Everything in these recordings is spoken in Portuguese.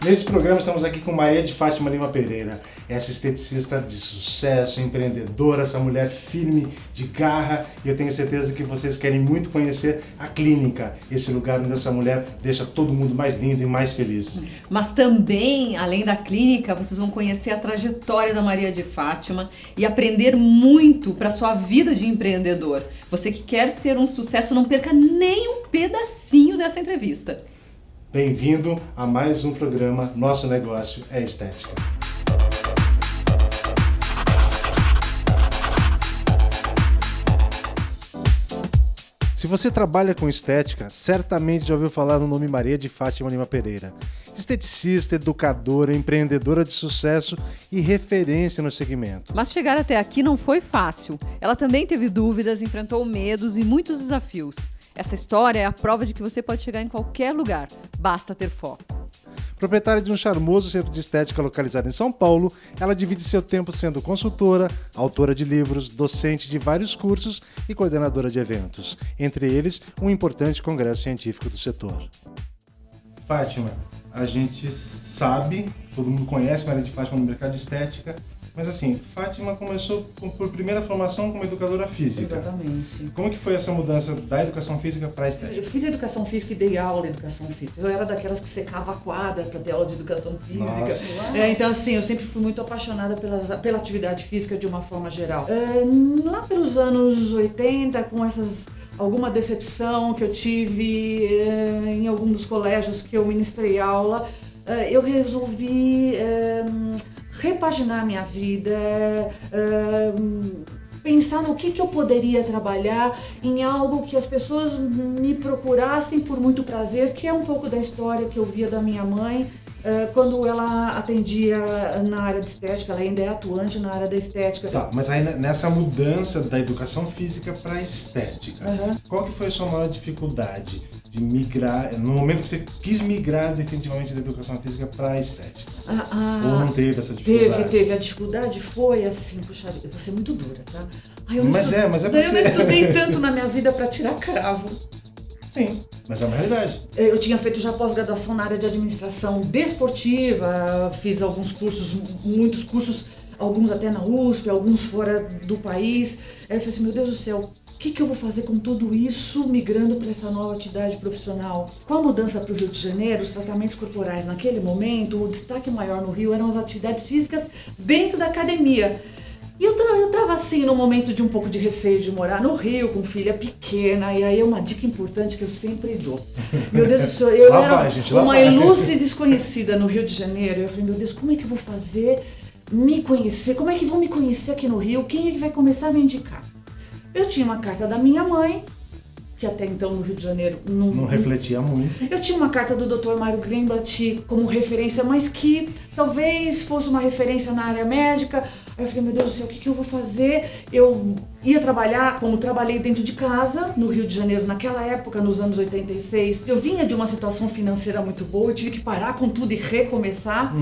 Nesse programa estamos aqui com Maria de Fátima Lima Pereira, essa esteticista de sucesso, empreendedora, essa mulher firme, de garra, e eu tenho certeza que vocês querem muito conhecer a clínica, esse lugar onde essa mulher deixa todo mundo mais lindo e mais feliz. Mas também, além da clínica, vocês vão conhecer a trajetória da Maria de Fátima e aprender muito para sua vida de empreendedor. Você que quer ser um sucesso, não perca nem um pedacinho dessa entrevista. Bem-vindo a mais um programa Nosso Negócio é Estética. Se você trabalha com estética, certamente já ouviu falar no nome Maria de Fátima Lima Pereira. Esteticista, educadora, empreendedora de sucesso e referência no segmento. Mas chegar até aqui não foi fácil. Ela também teve dúvidas, enfrentou medos e muitos desafios. Essa história é a prova de que você pode chegar em qualquer lugar, basta ter foco. Proprietária de um charmoso centro de estética localizado em São Paulo, ela divide seu tempo sendo consultora, autora de livros, docente de vários cursos e coordenadora de eventos, entre eles um importante congresso científico do setor. Fátima, a gente sabe, todo mundo conhece Maria de Fátima no mercado de estética, mas assim, Fátima começou por primeira formação como educadora física. Exatamente. Como que foi essa mudança da educação física para a estética? Eu fiz educação física e dei aula de educação física. Eu era daquelas que secava a quadra para ter aula de educação física. Então assim, eu sempre fui muito apaixonada pela atividade física de uma forma geral. Lá pelos anos 80, com alguma decepção que eu tive em algum dos colégios que eu ministrei aula, eu resolvi repaginar minha vida, pensar no que eu poderia trabalhar em algo que as pessoas me procurassem por muito prazer, que é um pouco da história que eu via da minha mãe, quando ela atendia na área de estética. Ela ainda é atuante na área da estética. Tá, mas aí nessa mudança da educação física para a estética, qual que foi a sua maior dificuldade de migrar, no momento que você quis migrar definitivamente da educação física para a estética? Ou não teve essa dificuldade? Teve. A dificuldade foi assim, puxa, eu vou ser muito dura, tá? Mas é pra eu não estudei tanto na minha vida para tirar cravo. Sim, mas é uma realidade. Eu tinha feito já pós-graduação na área de administração desportiva, fiz alguns cursos, muitos cursos, alguns até na USP, alguns fora do país. Aí eu falei assim, meu Deus do céu, o que eu vou fazer com tudo isso migrando para essa nova atividade profissional? Com a mudança para o Rio de Janeiro, os tratamentos corporais naquele momento, o destaque maior no Rio eram as atividades físicas dentro da academia. E eu tava assim, num momento de um pouco de receio de morar no Rio, com filha pequena, e aí é uma dica importante que eu sempre dou. Meu Deus do céu, eu era uma ilustre desconhecida no Rio de Janeiro, eu falei, meu Deus, como é que eu vou fazer me conhecer? Como é que vão me conhecer aqui no Rio? Quem é que vai começar a me indicar? Eu tinha uma carta da minha mãe, que até então no Rio de Janeiro não refletia muito. Eu tinha uma carta do Dr. Mário Greenblatt como referência, mas que talvez fosse uma referência na área médica. Aí eu falei, meu Deus do céu, o que eu vou fazer? Eu ia trabalhar, como trabalhei dentro de casa, no Rio de Janeiro, naquela época, nos anos 86. Eu vinha de uma situação financeira muito boa, eu tive que parar com tudo e recomeçar.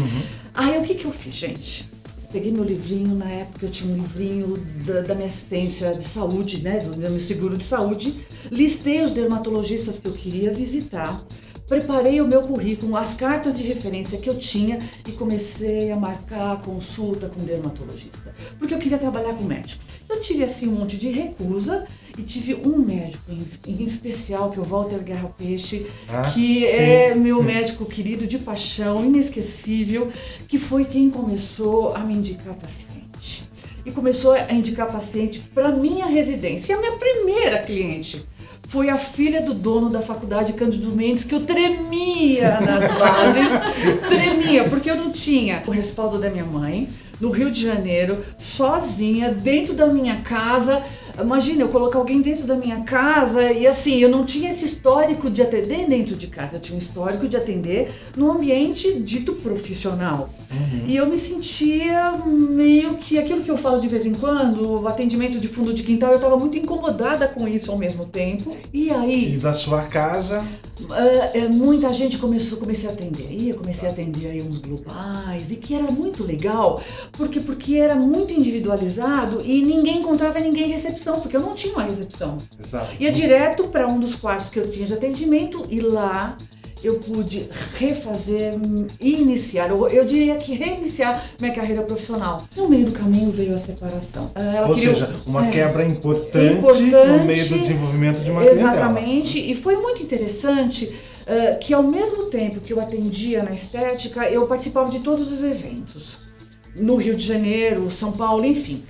Aí o que eu fiz, gente? Peguei meu livrinho, na época eu tinha um livrinho da minha assistência de saúde, né, do meu seguro de saúde. Listei os dermatologistas que eu queria visitar. Preparei o meu currículo, as cartas de referência que eu tinha e comecei a marcar a consulta com dermatologista, porque eu queria trabalhar com médico. Eu tive assim um monte de recusa e tive um médico em especial, que é o Walter Guerra Peixe, que é meu médico querido de paixão, inesquecível, que foi quem começou a me indicar paciente. E começou a indicar paciente para minha residência. E a minha primeira cliente foi a filha do dono da faculdade, Cândido Mendes, que eu tremia nas bases, porque eu não tinha o respaldo da minha mãe, no Rio de Janeiro, sozinha, dentro da minha casa. Imagina, eu colocar alguém dentro da minha casa e assim, eu não tinha esse histórico de atender dentro de casa, eu tinha um histórico de atender no ambiente dito profissional. E eu me sentia meio que, aquilo que eu falo de vez em quando, o atendimento de fundo de quintal, eu estava muito incomodada com isso ao mesmo tempo. E aí... E da sua casa... muita gente comecei a atender. E eu comecei a atender aí uns globais, e que era muito legal, porque era muito individualizado e ninguém encontrava ninguém em recepção, porque eu não tinha uma recepção. Exato. Ia direto para um dos quartos que eu tinha de atendimento e lá eu pude refazer e iniciar, eu diria que reiniciar minha carreira profissional. No meio do caminho veio a separação. Ou seja, uma quebra importante no meio do desenvolvimento de uma clientela. Exatamente, e foi muito interessante que ao mesmo tempo que eu atendia na estética, eu participava de todos os eventos. No Rio de Janeiro, São Paulo, enfim.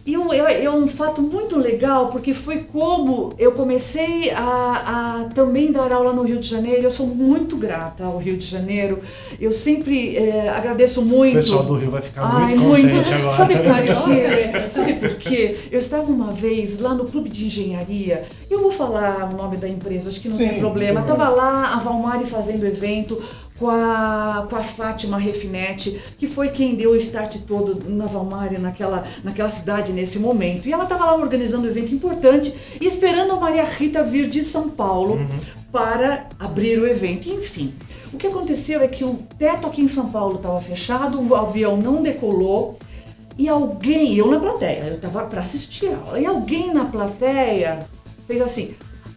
E é um fato muito legal, porque foi como eu comecei a também dar aula no Rio de Janeiro. Eu sou muito grata ao Rio de Janeiro. Eu sempre agradeço muito. O pessoal do Rio vai ficar muito contente agora. Sabe por quê? Eu estava uma vez lá no Clube de Engenharia. Eu vou falar o nome da empresa, acho que não tem problema. Estava lá a Valmari fazendo evento com a Fátima Refinetti, que foi quem deu o start todo na Valmari, naquela cidade nesse momento. E ela estava lá organizando um evento importante e esperando a Maria Rita vir de São Paulo para abrir o evento. Enfim, o que aconteceu é que o teto aqui em São Paulo estava fechado, o avião não decolou e alguém, eu na plateia, eu estava para assistir a aula, e alguém na plateia fez assim: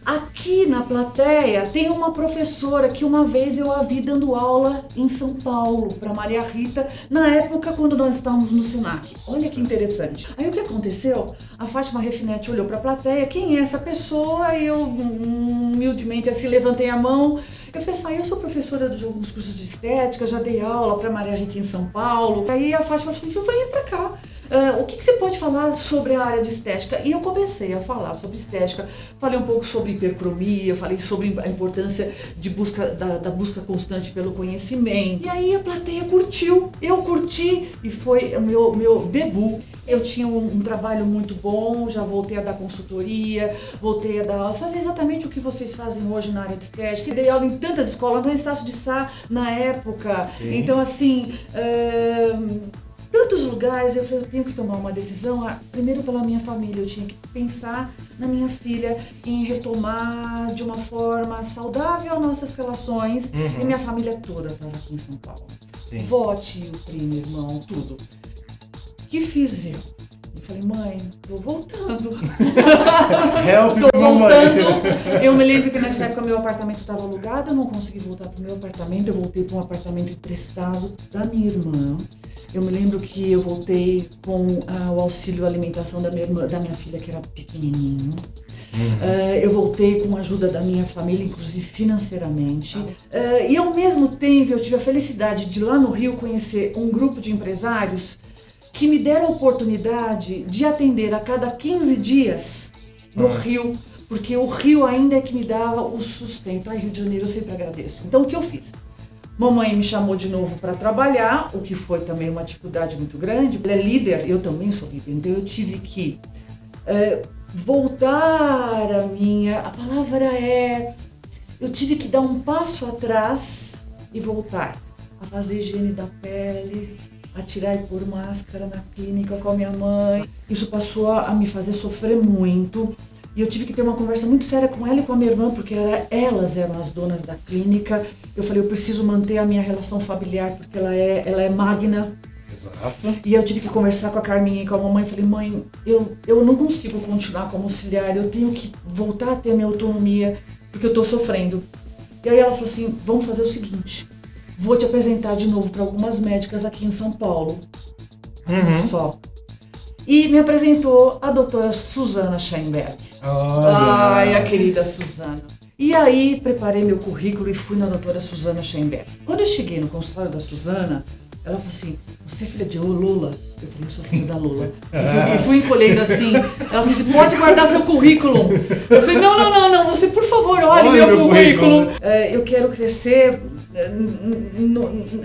aqui na plateia tem uma professora que uma vez eu a vi dando aula em São Paulo para Maria Rita, na época quando nós estávamos no Senac. Olha que interessante. Aí o que aconteceu? A Fátima Refinetti olhou para a plateia: quem é essa pessoa? E eu humildemente assim levantei a mão. Eu falei assim: eu sou professora de alguns cursos de estética, já dei aula para Maria Rita em São Paulo. Aí a Fátima falou assim: venha para cá. O que você pode falar sobre a área de estética? E eu comecei a falar sobre estética, falei um pouco sobre hipercromia, falei sobre a importância de da busca constante pelo conhecimento. E aí a plateia curtiu, eu curti e foi o meu debut. Eu tinha um trabalho muito bom, já voltei a dar consultoria, voltei a dar aula, fazer exatamente o que vocês fazem hoje na área de estética. Eu dei aula em tantas escolas, na Estácio de Sá na época. Sim. Então assim... tantos lugares, eu falei, eu tenho que tomar uma decisão, primeiro pela minha família, eu tinha que pensar na minha filha, em retomar de uma forma saudável nossas relações, e minha família toda estava aqui em São Paulo. Sim. Vó, tio, primo, irmão, tudo. O que fiz eu? Eu falei: mãe, tô voltando. Help, tô voltando. Eu me lembro que nessa época meu apartamento estava alugado, eu não consegui voltar pro meu apartamento, eu voltei para um apartamento emprestado da minha irmã. Eu me lembro que eu voltei com o auxílio alimentação da minha filha, que era pequenininho. Eu voltei com a ajuda da minha família, inclusive financeiramente. E ao mesmo tempo eu tive a felicidade de lá no Rio conhecer um grupo de empresários que me deram a oportunidade de atender a cada 15 dias no Rio, porque o Rio ainda é que me dava o sustento. Ai, Rio de Janeiro, eu sempre agradeço. Então o que eu fiz? Mamãe me chamou de novo para trabalhar, o que foi também uma dificuldade muito grande. Ela é líder, eu também sou líder, então eu tive que voltar a palavra eu tive que dar um passo atrás e voltar a fazer higiene da pele, a tirar e pôr máscara na clínica com a minha mãe. Isso passou a me fazer sofrer muito. E eu tive que ter uma conversa muito séria com ela e com a minha irmã, porque elas eram as donas da clínica. Eu falei: eu preciso manter a minha relação familiar, porque ela é magna. Exato. E eu tive que conversar com a Carminha e com a mamãe. Falei: mãe, eu não consigo continuar como auxiliar, eu tenho que voltar a ter a minha autonomia, porque eu tô sofrendo. E aí ela falou assim: vamos fazer o seguinte, vou te apresentar de novo para algumas médicas aqui em São Paulo. Só. E me apresentou a doutora Suzana Scheinberg. Ai, a querida Suzana. E aí preparei meu currículo e fui na doutora Suzana Scheinberg. Quando eu cheguei no consultório da Suzana, ela falou assim: você é filha de Lula? Eu falei: eu sou filha da Lula. E fui encolhendo assim. Ela falou assim: pode guardar seu currículo. Eu falei: não, você por favor olhe meu currículo. Eu quero crescer,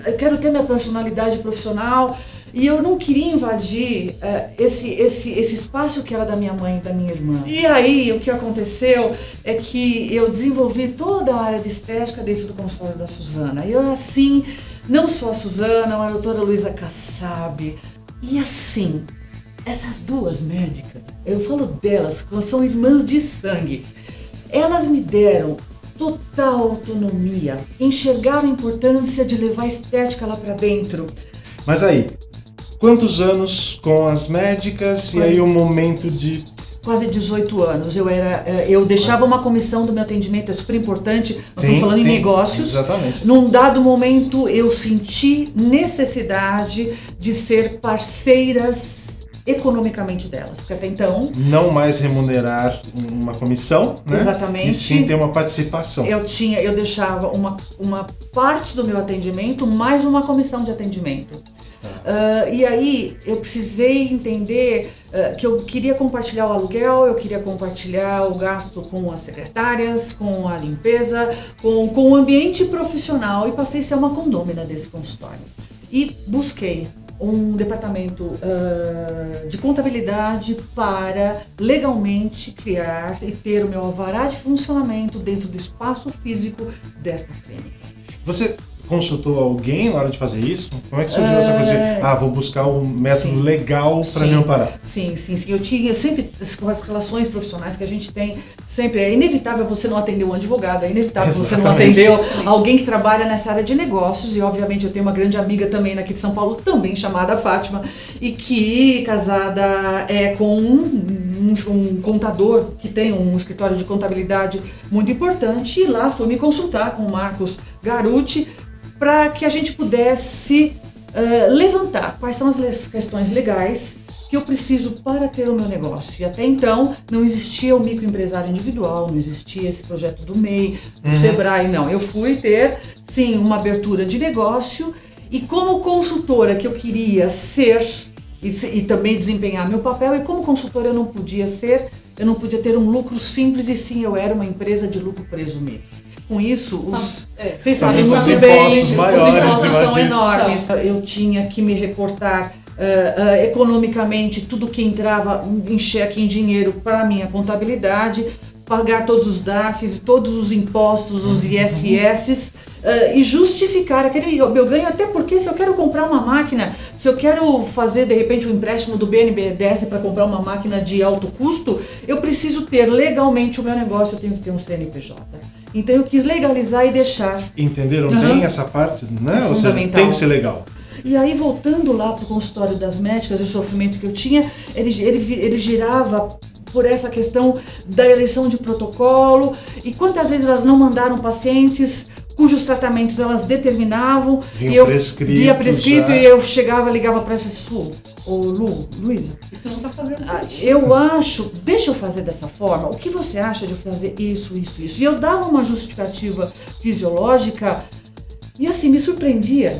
eu quero ter minha personalidade profissional. E eu não queria invadir esse espaço que era da minha mãe e da minha irmã. E aí, o que aconteceu é que eu desenvolvi toda a área de estética dentro do consultório da Suzana. E eu, assim, não só a Suzana, mas a doutora Luísa Kassab. E assim, essas duas médicas, eu falo delas, elas são irmãs de sangue. Elas me deram total autonomia, enxergaram a importância de levar a estética lá pra dentro. Mas aí, quantos anos com as médicas e aí o momento de quase 18 anos. Eu deixava uma comissão do meu atendimento, é super importante, nós estamos falando em negócios. Exatamente. Num dado momento eu senti necessidade de ser parceiras economicamente delas, porque até então... Não mais remunerar uma comissão, né? Exatamente. E sim ter uma participação. Eu deixava uma parte do meu atendimento mais uma comissão de atendimento. E aí eu precisei entender que eu queria compartilhar o aluguel, eu queria compartilhar o gasto com as secretárias, com a limpeza, com o ambiente profissional, e passei a ser uma condômina desse consultório. E busquei um departamento de contabilidade para legalmente criar e ter o meu alvará de funcionamento dentro do espaço físico desta clínica. Você consultou alguém na hora de fazer isso? Como é que surgiu essa coisa de, vou buscar um método legal para me amparar? Sim. Eu tinha sempre as relações profissionais que a gente tem, sempre é inevitável você não atender um advogado, é inevitável você não atender alguém que trabalha nessa área de negócios, e obviamente eu tenho uma grande amiga também daqui de São Paulo, também chamada Fátima, e que casada com um contador que tem um escritório de contabilidade muito importante, e lá fui me consultar com o Marcos Garuti para que a gente pudesse levantar quais são as questões legais que eu preciso para ter o meu negócio. E até então não existia o microempresário individual, não existia esse projeto do MEI, do Sebrae, não. Eu fui ter, sim, uma abertura de negócio, e como consultora que eu queria ser e também desempenhar meu papel, e como consultora eu não podia ter um lucro simples, e sim, eu era uma empresa de lucro presumido. Com isso, vocês sabem muito bem, os impostos são enormes. Eu tinha que me reportar economicamente tudo que entrava em cheque, em dinheiro, para a minha contabilidade, pagar todos os DARFs, todos os impostos, os ISS, e justificar aquele meu ganho, até porque se eu quero comprar uma máquina, se eu quero fazer de repente um empréstimo do BNDES para comprar uma máquina de alto custo, eu preciso ter legalmente o meu negócio, eu tenho que ter um CNPJ. Então eu quis legalizar e deixar. Entenderam bem essa parte, né? É fundamental. Tem que ser legal. E aí, voltando lá para o consultório das médicas, o sofrimento que eu tinha, ele girava por essa questão da eleição de protocolo, e quantas vezes elas não mandaram pacientes cujos tratamentos elas determinavam, e eu via prescrito e eu chegava, ligava para essa Luísa, isso não está fazendo sentido. Eu acho, deixa eu fazer dessa forma, o que você acha de eu fazer isso? E eu dava uma justificativa fisiológica, e assim, me surpreendia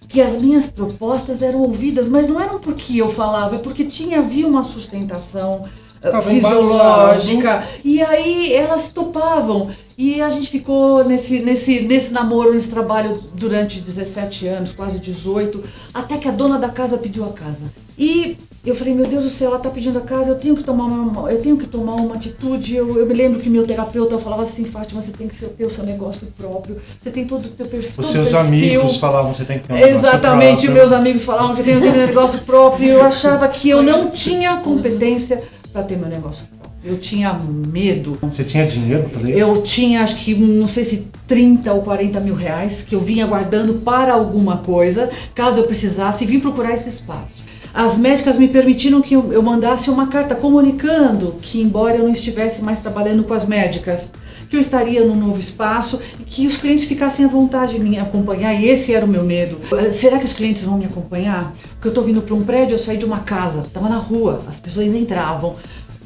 que as minhas propostas eram ouvidas, mas não eram porque eu falava, é porque havia uma sustentação fisiológica, e aí elas topavam, e a gente ficou nesse namoro, nesse trabalho durante 17 anos, quase 18, até que a dona da casa pediu a casa. E eu falei, meu Deus do céu, ela está pedindo a casa, eu tenho que tomar uma atitude. Eu me lembro que meu terapeuta falava assim, Fátima, você tem que ter o seu negócio próprio, você tem todo o teu perfil. Os seus amigos falavam, você tem que ter um negócio próprio. Exatamente, meus amigos falavam que eu tenho que ter um negócio próprio, e eu achava que eu não tinha competência para ter meu negócio próprio. Eu tinha medo. Você tinha dinheiro para fazer isso? Eu tinha, acho que, não sei se 30 ou 40 mil reais, que eu vinha guardando para alguma coisa, caso eu precisasse, e vim procurar esse espaço. As médicas me permitiram que eu mandasse uma carta comunicando que, embora eu não estivesse mais trabalhando com as médicas, que eu estaria num novo espaço e que os clientes ficassem à vontade de me acompanhar, e esse era o meu medo. Será que os clientes vão me acompanhar? Porque eu estou vindo para um prédio, eu saí de uma casa, estava na rua, as pessoas entravam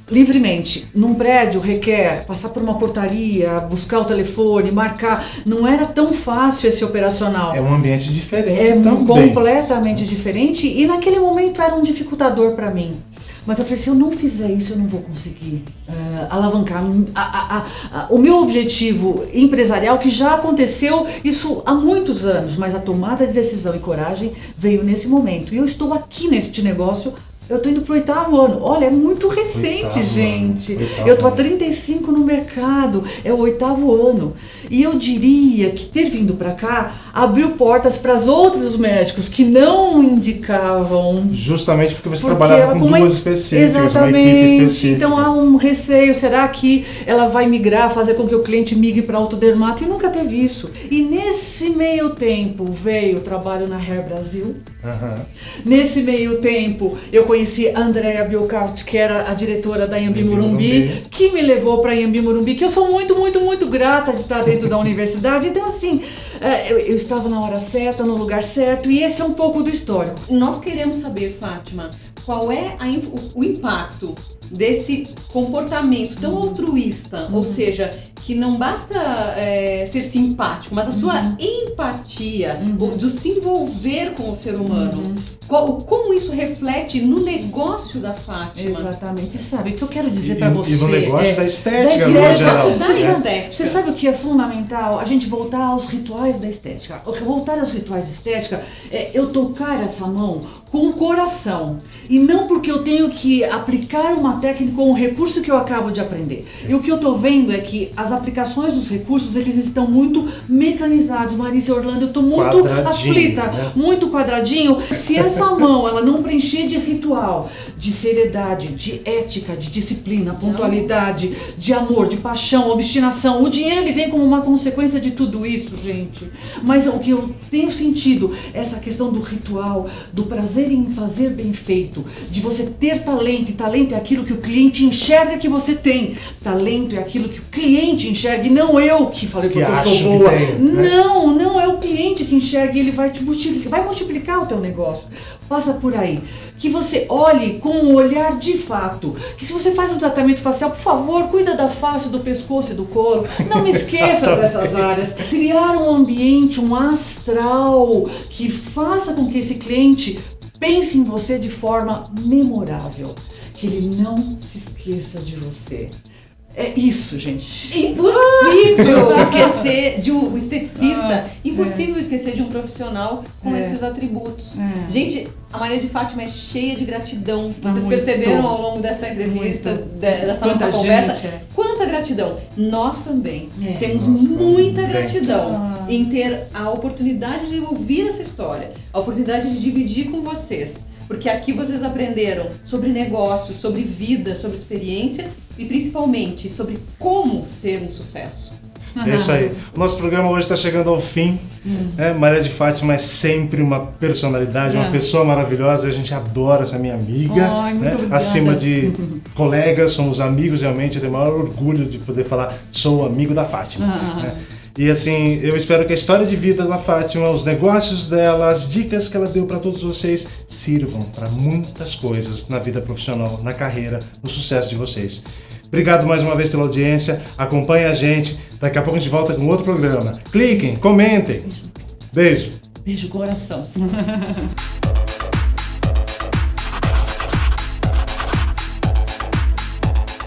livremente. Num prédio requer passar por uma portaria, buscar o telefone, marcar. Não era tão fácil esse operacional. É um ambiente diferente também. Completamente diferente, e naquele momento era um dificultador para mim. Mas eu falei, se eu não fizer isso, eu não vou conseguir alavancar o meu objetivo empresarial, que já aconteceu isso há muitos anos, mas a tomada de decisão e coragem veio nesse momento. E eu estou aqui neste negócio. Eu tô indo pro 8º ano. Olha, é muito recente, gente. Eu tô há 35 no mercado, é o 8º ano. E eu diria que ter vindo para cá abriu portas para os outros médicos que não indicavam. Justamente porque você trabalhava com duas específicas, exatamente, uma equipe específica. Então há um receio, será que ela vai migrar, fazer com que o cliente migre para autodermato? E nunca teve isso. E nesse meio tempo veio o trabalho na Hair Brasil, Nesse meio tempo, eu conheci a Andrea Biocart, que era a diretora da Anhembi Morumbi, que me levou para a Anhembi Morumbi, que eu sou muito, muito, muito grata de estar dentro da universidade. Então, assim, eu estava na hora certa, no lugar certo, e esse é um pouco do histórico. Nós queremos saber, Fátima, qual é o impacto desse comportamento tão altruísta, ou seja, que não basta ser simpático, mas a sua empatia, do se envolver com o ser humano. Como isso reflete no negócio da Fátima? Exatamente. Sabe o que eu quero dizer para você? E no negócio da estética, no geral. Estética. Você sabe o que é fundamental? A gente voltar aos rituais da estética. Voltar aos rituais da estética é eu tocar essa mão com o coração. E não porque eu tenho que aplicar uma técnica ou um recurso que eu acabo de aprender. E o que eu estou vendo é que as aplicações dos recursos, eles estão muito mecanizados. Marisa e Orlando, eu estou muito aflita, né? Muito quadradinho. Se essa mão ela não preencher de ritual, de seriedade, de ética, de disciplina, pontualidade, de amor, de paixão, obstinação, o dinheiro ele vem como uma consequência de tudo isso, gente. Mas o que eu tenho sentido, essa questão do ritual, do prazer em fazer bem feito, de você ter talento, e talento é aquilo que o cliente enxerga que você tem. Talento é aquilo que o cliente enxerga, e não eu que falei que eu sou boa. Tem, né? Não é o cliente que enxerga, e ele vai multiplicar o teu negócio. Passa por aí. Que você olhe com um olhar de fato. Que se você faz um tratamento facial, por favor, cuida da face, do pescoço e do couro. Não me esqueça dessas áreas. Criar um ambiente, um astral que faça com que esse cliente pense em você de forma memorável. Que ele não se esqueça de você. É isso, gente. Impossível esquecer de um esteticista. Impossível esquecer de um profissional com esses atributos. Gente, a Maria de Fátima é cheia de gratidão. Vocês perceberam ao longo dessa entrevista, dessa nossa conversa? Quanta gratidão. Nós também temos muita gratidão em ter a oportunidade de ouvir essa história, a oportunidade de dividir com vocês. Porque aqui vocês aprenderam sobre negócios, sobre vida, sobre experiência e principalmente sobre como ser um sucesso. É isso aí. O nosso programa hoje está chegando ao fim. Maria de Fátima é sempre uma personalidade, uma pessoa maravilhosa. A gente adora essa minha amiga. Acima de colegas, somos amigos realmente. Eu tenho o maior orgulho de poder falar, sou amigo da Fátima. E assim, eu espero que a história de vida da Fátima, os negócios dela, as dicas que ela deu para todos vocês sirvam para muitas coisas na vida profissional, na carreira, no sucesso de vocês. Obrigado mais uma vez pela audiência, acompanhe a gente, daqui a pouco a gente volta com outro programa. Cliquem, comentem. Beijo. Beijo, coração.